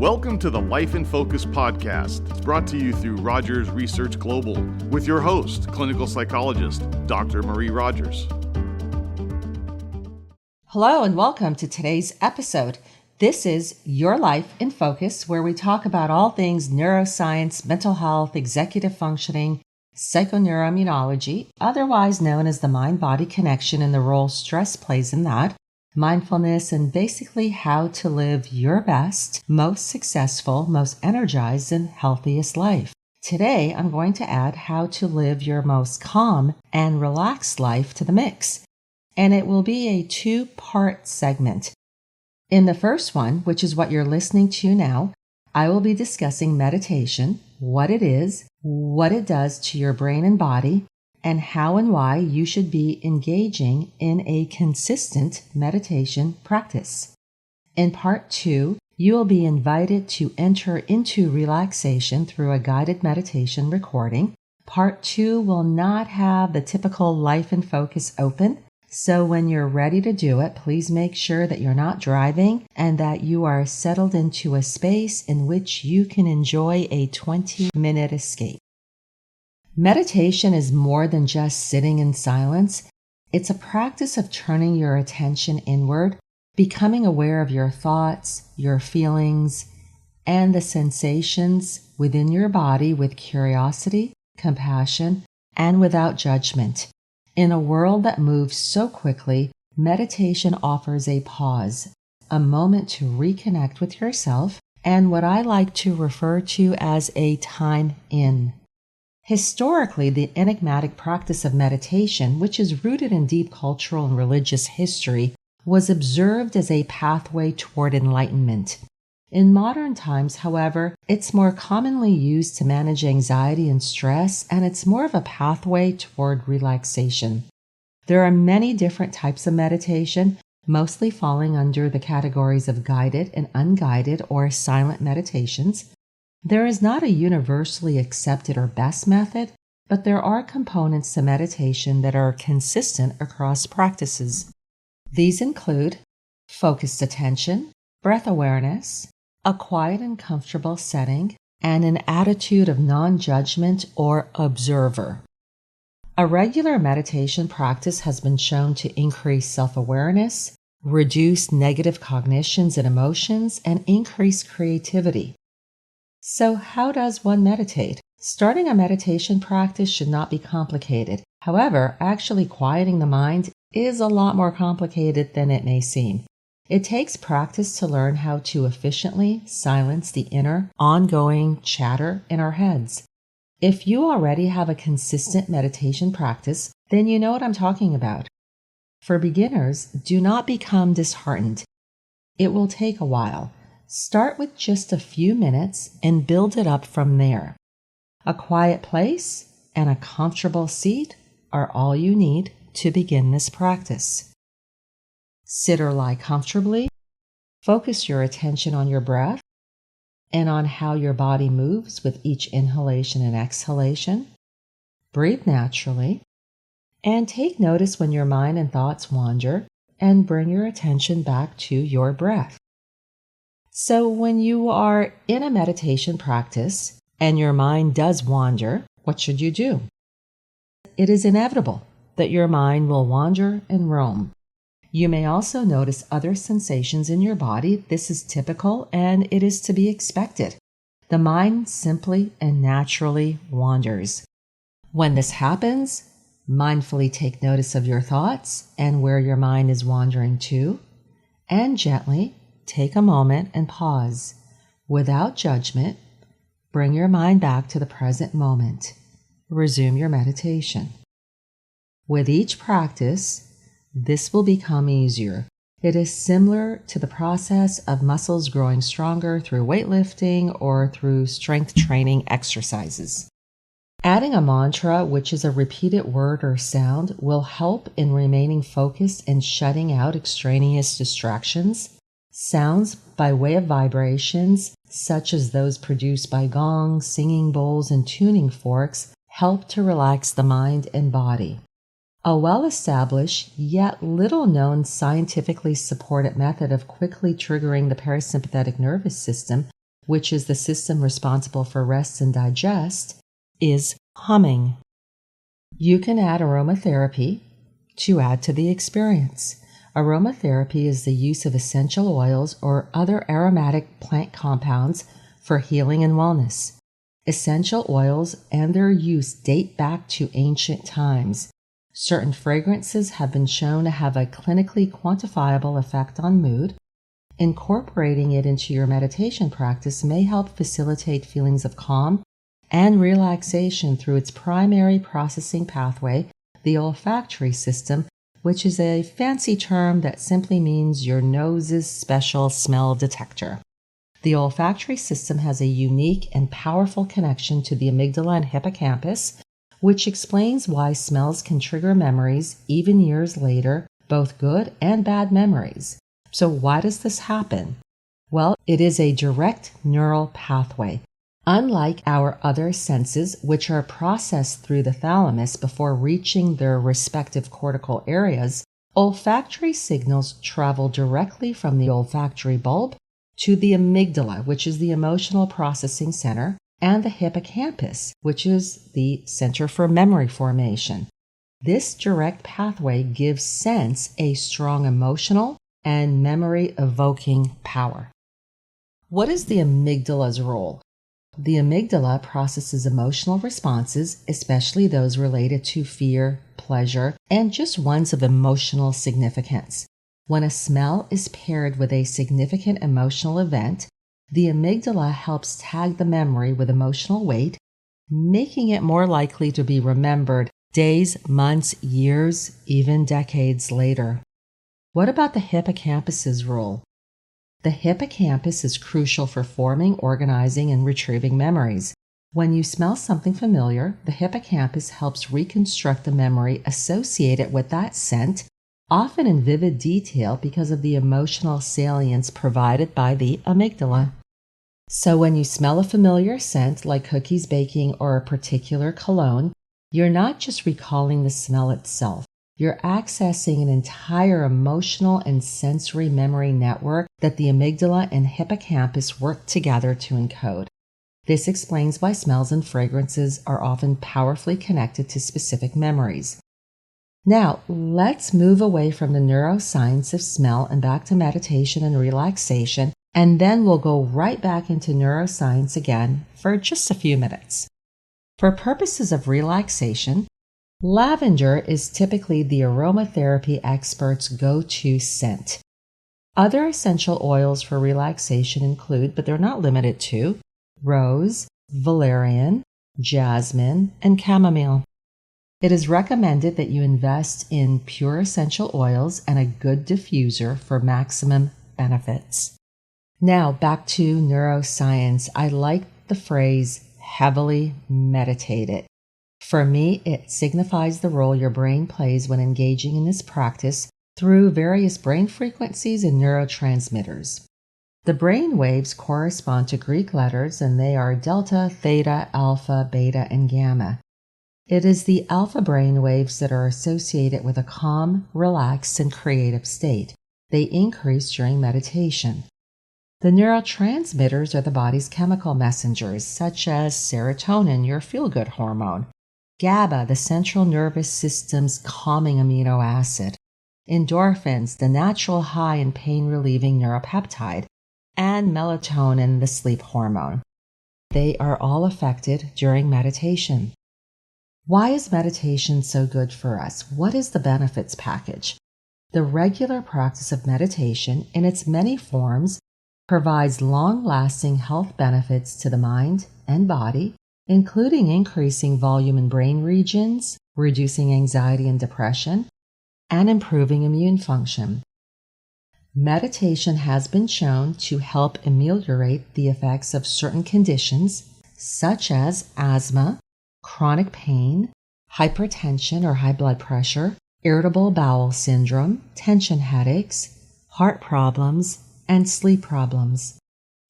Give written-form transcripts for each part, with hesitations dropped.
Welcome to the Life in Focus podcast. It's brought to you through Rogers Research Global with your host, clinical psychologist, Dr. Marie Rogers. Hello and welcome to today's episode. This is Your Life in Focus, where we talk about all things neuroscience, mental health, executive functioning, psychoneuroimmunology, otherwise known as the mind-body connection and the role stress plays in that, mindfulness, and basically how to live your best, most successful, most energized, and healthiest life. Today, I'm going to add how to live your most calm and relaxed life to the mix. And it will be a two-part segment. In the first one, which is what you're listening to now, I will be discussing meditation, what it is, what it does to your brain and body, and how and why you should be engaging in a consistent meditation practice. In part 2, you will be invited to enter into relaxation through a guided meditation recording. Part 2 will not have the typical Life in Focus open, so when you're ready to do it, please make sure that you're not driving and that you are settled into a space in which you can enjoy a 20-minute escape. Meditation is more than just sitting in silence. It's a practice of turning your attention inward, becoming aware of your thoughts, your feelings, and the sensations within your body with curiosity, compassion, and without judgment. In a world that moves so quickly, meditation offers a pause, a moment to reconnect with yourself, and what I like to refer to as a time in. Historically, the enigmatic practice of meditation, which is rooted in deep cultural and religious history, was observed as a pathway toward enlightenment. In modern times, however, it's more commonly used to manage anxiety and stress, and it's more of a pathway toward relaxation. There are many different types of meditation, mostly falling under the categories of guided and unguided or silent meditations. There is not a universally accepted or best method, but there are components to meditation that are consistent across practices. These include focused attention, breath awareness, a quiet and comfortable setting, and an attitude of non-judgment or observer. A regular meditation practice has been shown to increase self-awareness, reduce negative cognitions and emotions, and increase creativity. So how does one meditate? Starting a meditation practice should not be complicated. However, actually quieting the mind is a lot more complicated than it may seem. It takes practice to learn how to efficiently silence the inner, ongoing chatter in our heads. If you already have a consistent meditation practice, then you know what I'm talking about. For beginners, do not become disheartened. It will take a while. Start with just a few minutes and build it up from there. A quiet place and a comfortable seat are all you need to begin this practice. Sit or lie comfortably. Focus your attention on your breath and on how your body moves with each inhalation and exhalation. Breathe naturally and take notice when your mind and thoughts wander and bring your attention back to your breath. So when you are in a meditation practice and your mind does wander, what should you do? It is inevitable that your mind will wander and roam. You may also notice other sensations in your body. This is typical and it is to be expected. The mind simply and naturally wanders. When this happens, mindfully take notice of your thoughts and where your mind is wandering to, and gently take a moment and pause. Without judgment, bring your mind back to the present moment. Resume your meditation. With each practice, this will become easier. It is similar to the process of muscles growing stronger through weightlifting or through strength training exercises. Adding a mantra, which is a repeated word or sound, will help in remaining focused and shutting out extraneous distractions. Sounds by way of vibrations, such as those produced by gongs, singing bowls, and tuning forks, help to relax the mind and body. A well-established, yet little-known scientifically supported method of quickly triggering the parasympathetic nervous system which is the system responsible for rest and digest, is humming. You can add aromatherapy to add to the experience. Aromatherapy is the use of essential oils or other aromatic plant compounds for healing and wellness. Essential oils and their use date back to ancient times. Certain fragrances have been shown to have a clinically quantifiable effect on mood. Incorporating it into your meditation practice may help facilitate feelings of calm and relaxation through its primary processing pathway, the olfactory system, which is a fancy term that simply means your nose's special smell detector. The olfactory system has a unique and powerful connection to the amygdala and hippocampus, which explains why smells can trigger memories even years later, both good and bad memories. So why does this happen? Well, it is a direct neural pathway. Unlike our other senses, which are processed through the thalamus before reaching their respective cortical areas, olfactory signals travel directly from the olfactory bulb to the amygdala, which is the emotional processing center, and the hippocampus, which is the center for memory formation. This direct pathway gives sense a strong emotional and memory-evoking power. What is the amygdala's role? The amygdala processes emotional responses, especially those related to fear, pleasure, and just ones of emotional significance. When a smell is paired with a significant emotional event, the amygdala helps tag the memory with emotional weight, making it more likely to be remembered days, months, years, even decades later. What about the hippocampus's role? The hippocampus is crucial for forming, organizing, and retrieving memories. When you smell something familiar, the hippocampus helps reconstruct the memory associated with that scent, often in vivid detail because of the emotional salience provided by the amygdala. So when you smell a familiar scent like cookies baking or a particular cologne, you're not just recalling the smell itself. You're accessing an entire emotional and sensory memory network that the amygdala and hippocampus work together to encode. This explains why smells and fragrances are often powerfully connected to specific memories. Now, let's move away from the neuroscience of smell and back to meditation and relaxation, and then we'll go right back into neuroscience again for just a few minutes. For purposes of relaxation, lavender is typically the aromatherapy expert's go-to scent. Other essential oils for relaxation include, but they're not limited to, rose, valerian, jasmine, and chamomile. It is recommended that you invest in pure essential oils and a good diffuser for maximum benefits. Now, back to neuroscience. I like the phrase heavily meditated. For me, it signifies the role your brain plays when engaging in this practice through various brain frequencies and neurotransmitters. The brain waves correspond to Greek letters, and they are delta, theta, alpha, beta, and gamma. It is the alpha brain waves that are associated with a calm, relaxed, and creative state. They increase during meditation. The neurotransmitters are the body's chemical messengers, such as serotonin, your feel-good hormone, GABA, the central nervous system's calming amino acid, endorphins, the natural high and pain-relieving neuropeptide, and melatonin, the sleep hormone. They are all affected during meditation. Why is meditation so good for us? What is the benefits package? The regular practice of meditation, in its many forms, provides long-lasting health benefits to the mind and body, including increasing volume in brain regions, reducing anxiety and depression, and improving immune function. Meditation has been shown to help ameliorate the effects of certain conditions such as asthma, chronic pain, hypertension or high blood pressure, irritable bowel syndrome, tension headaches, heart problems, and sleep problems.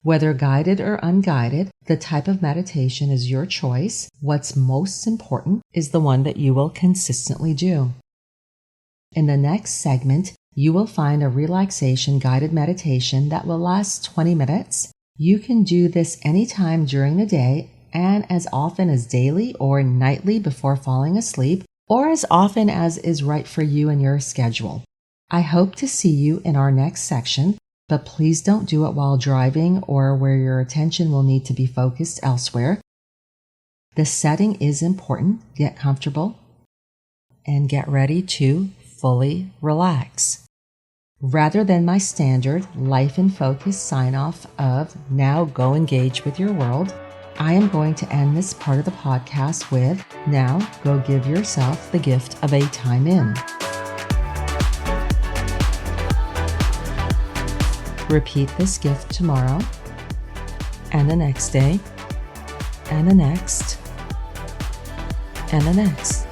Whether guided or unguided, the type of meditation is your choice. What's most important is the one that you will consistently do. In the next segment, you will find a relaxation guided meditation that will last 20 minutes You can do this anytime during the day and as often as daily or nightly before falling asleep, or as often as is right for you and your schedule. I hope to see you in our next section, but please don't do it while driving or where your attention will need to be focused elsewhere. The setting is important. Get comfortable and get ready to fully relax. Rather than my standard Life in Focus sign-off of now go engage with your world, I am going to end this part of the podcast with now go give yourself the gift of a time in. Repeat this gift tomorrow and the next day and the next and the next.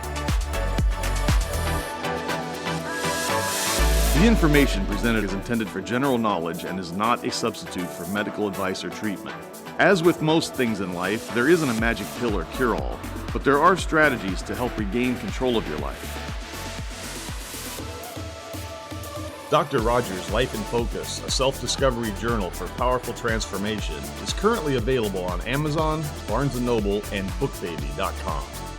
The information presented is intended for general knowledge and is not a substitute for medical advice or treatment. As with most things in life, there isn't a magic pill or cure-all, but there are strategies to help regain control of your life. Dr. Rogers' Life in Focus, a self-discovery journal for powerful transformation, is currently available on Amazon, Barnes & Noble, and bookbaby.com.